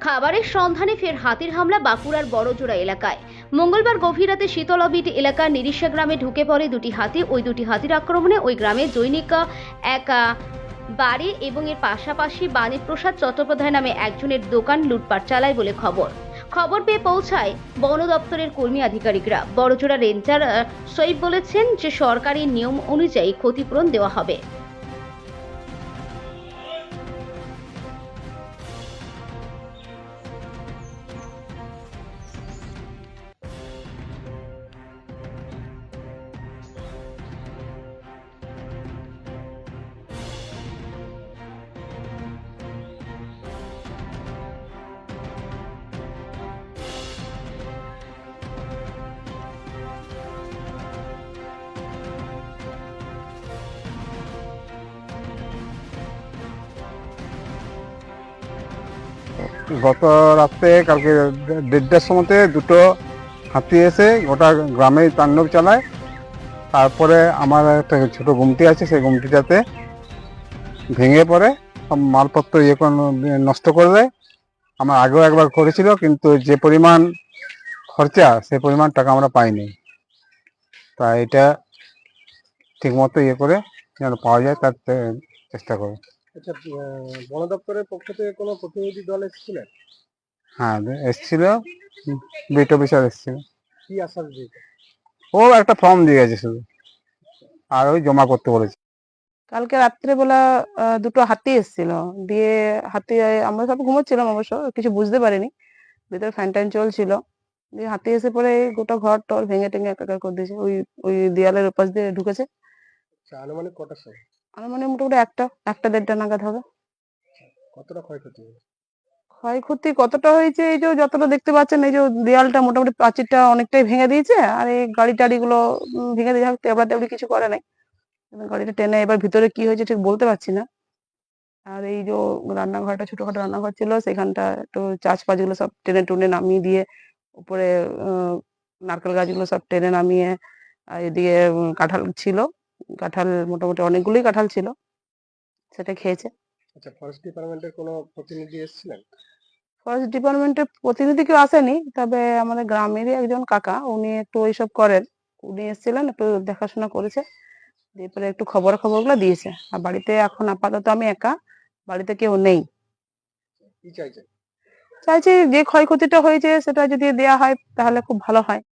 খাবারের সন্ধানে ফের হাতির হামলা বাঁকুড়ার বড়জোড়া এলাকায়। মঙ্গলবার গভীর রাতে শীতলাবিট এলাকার নিরিশা গ্রামে ঢুকে পড়ে দুটি হাতি। ওই দুটি হাতির আক্রমণে ওই গ্রামে জৈনিক এক বাড়ি এবং এর পাশাপাশি বাণীপ্রসাদ চট্টোপাধ্যায় নামে একজনের দোকান লুটপাট চালায় বলে খবর পেয়ে পৌঁছায় বন দপ্তরের কর্মী আধিকারিকরা। বড়জোড়া রেঞ্জার সৈয়দ বলেছেন যে সরকারি নিয়ম অনুযায়ী ক্ষতিপূরণ দেওয়া হবে। গত রাতে কালকে 1:30টার সময়তে দুটো হাতি এসে গোটা গ্রামে তাণ্ডব চালায়। তারপরে আমার একটা ছোট গুমটি আছে, সেই গুমটিটাতে ভেঙে পড়ে সব মালপত্র নষ্ট করে দেয়। আমার আগেও একবার করেছিল, কিন্তু যে পরিমাণ খরচা সেই পরিমাণ টাকা আমরা পাইনি। তা এটা ঠিকমতো করে যেন পাওয়া যায় তার চেষ্টা করো। আচ্ছা, বন দপ্তরের পক্ষ থেকে কোনো প্রতিনিধি দল এসেছিলেন? হ্যাঁ, এসছিল, বিট অফিসার এসছিল। কি আশ্বাস দিয়েছে? ও একটা ফর্ম দিয়ে গেছে শুধু, আর ওই জমা করতে বলেছে। কালকে রাত্রেবেলা দুটো হাতি এসেছিল, দিয়ে হাতি, আমরা সব ঘুমোচ্ছিলাম অবশ্য, কিছু বুঝতে পারিনি, ভিতরে ফ্যান ট্যান চলছিল। দিয়ে হাতি এসে পরে গোটা ঘর টর ভেঙে টেঙে একাকার করে দিয়েছে। ওই ওই দেয়ালের ওপাশ দিয়ে ঢুকেছে। আনুমানিক কটার সময়? মানে মোটামুটি একটা 1:30টা নাগাদ হবে। কতটা ক্ষয়ক্ষতি হয়েছে? ক্ষয়ক্ষতি কতটা হয়েছে, এই যে যতটা দেখতে পাচ্ছেন, এই যে দেয়ালটা মোটামুটি প্রাচীরটা অনেকটাই ভেঙে দিয়েছে, আর এই গাড়ি টাড়ি গুলো ভেঙে দিয়ে তেবড়া তেবড়ি কিছু করে নাই। গাড়িটা টেনে এবার ভিতরে কি হয়েছে ঠিক বলতে পারছি না। আর এই যে রান্নাঘরটা, ছোটখাটো রান্নাঘর ছিল, সেখানটা একটু চাষ পাঁচ গুলো সব টেনে টুনে নামিয়ে দিয়ে, উপরে নারকেল গাছগুলো সব টেনে নামিয়ে, আর এদিকে কাঁঠাল ছিল, কাঁঠাল মোটামুটি অনেকগুলোই কাঁঠাল ছিল, সেটা খেয়েছে। আচ্ছা, ফরেস্ট ডিপার্টমেন্টের কোনো প্রতিনিধি এসেছিলেন? ফরেস্ট ডিপার্টমেন্টের প্রতিনিধি কেউ আসেনি, তবে আমাদের গ্রামেরই একজন কাকা, উনি একটু ওইসব করেন, উনি এসেছিলেন, একটু দেখাশোনা করেছে, দিয়ে পরে একটু খবরগুলো দিয়েছে। আর বাড়িতে এখন আপাতত আমি একা, বাড়িতে কেউ নেই। কি চাইছেন? চাইছি যে ক্ষয়ক্ষতিটা হয়েছে সেটা যদি দেয়া হয় তাহলে খুব ভালো হয়।